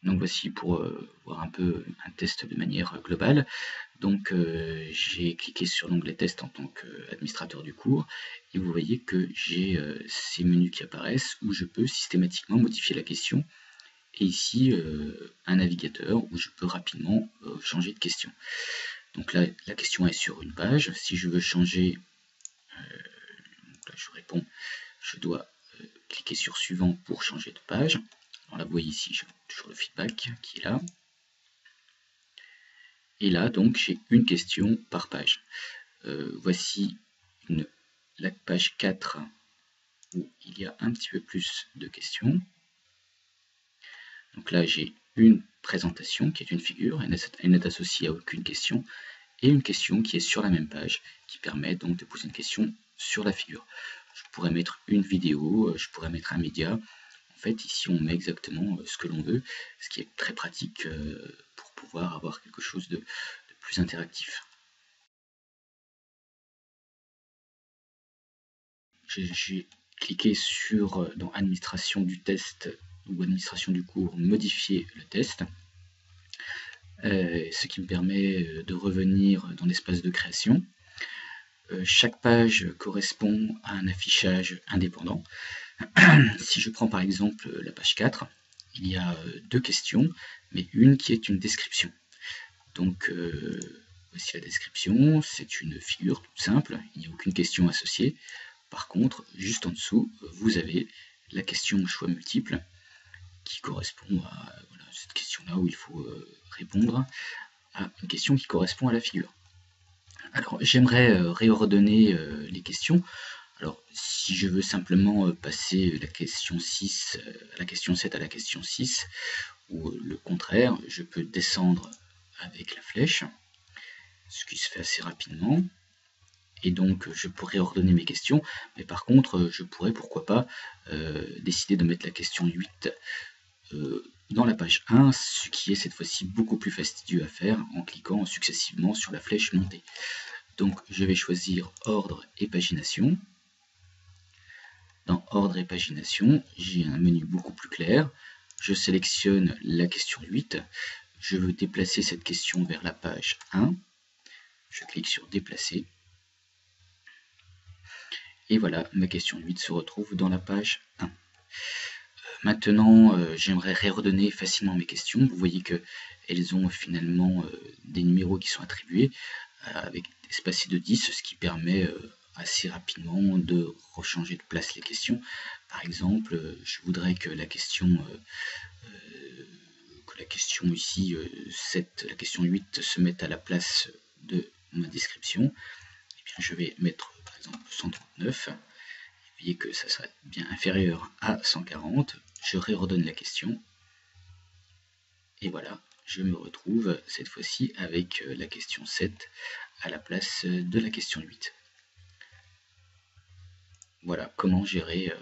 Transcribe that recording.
Donc voici pour voir un peu un test de manière globale. Donc j'ai cliqué sur l'onglet test en tant qu'administrateur du cours et vous voyez que j'ai ces menus qui apparaissent où je peux systématiquement modifier la question et ici un navigateur où je peux rapidement changer de question. Donc là la question est sur une page. Si je veux changer, donc là je réponds, je dois cliquer sur suivant pour changer de page. Alors là vous voyez ici j'ai toujours le feedback qui est là. Et là, donc, j'ai une question par page. Voici la page 4 où il y a un petit peu plus de questions. Donc là, j'ai une présentation qui est une figure, elle n'est associée à aucune question, et une question qui est sur la même page, qui permet donc de poser une question sur la figure. Je pourrais mettre une vidéo, je pourrais mettre un média. En fait, ici, on met exactement ce que l'on veut, ce qui est très pratique pour pouvoir avoir quelque chose de plus interactif. J'ai cliqué sur dans administration du test ou administration du cours, modifier le test, ce qui me permet de revenir dans l'espace de création. Chaque page correspond à un affichage indépendant. Si je prends par exemple la page 4, il y a deux questions, mais une qui est une description. Donc voici la description, c'est une figure toute simple, il n'y a aucune question associée. Par contre, juste en dessous, vous avez la question choix multiple qui correspond à cette question-là où il faut répondre à une question qui correspond à la figure. Alors, j'aimerais réordonner les questions. Alors, si je veux simplement passer la question 6 à la question 7 à la question 6, ou le contraire, je peux descendre avec la flèche, ce qui se fait assez rapidement. Et donc je pourrais ordonner mes questions, mais par contre je pourrais pourquoi pas décider de mettre la question 8 dans la page 1, ce qui est cette fois-ci beaucoup plus fastidieux à faire en cliquant successivement sur la flèche montée. Donc je vais choisir ordre et pagination. Dans ordre et pagination, j'ai un menu beaucoup plus clair. Je sélectionne la question 8. Je veux déplacer cette question vers la page 1. Je clique sur déplacer. Et voilà, ma question 8 se retrouve dans la page 1. Maintenant, j'aimerais réordonner facilement mes questions. Vous voyez qu'elles ont finalement des numéros qui sont attribués avec espacés de 10, ce qui permet assez rapidement de rechanger de place les questions. Par exemple, je voudrais que la question ici, 7, la question 8 se mette à la place de ma description. Eh bien, je vais mettre par exemple 139. Vous voyez que ça serait bien inférieur à 140. Je réordonne la question. Et voilà, je me retrouve cette fois-ci avec la question 7 à la place de la question 8. Voilà comment gérer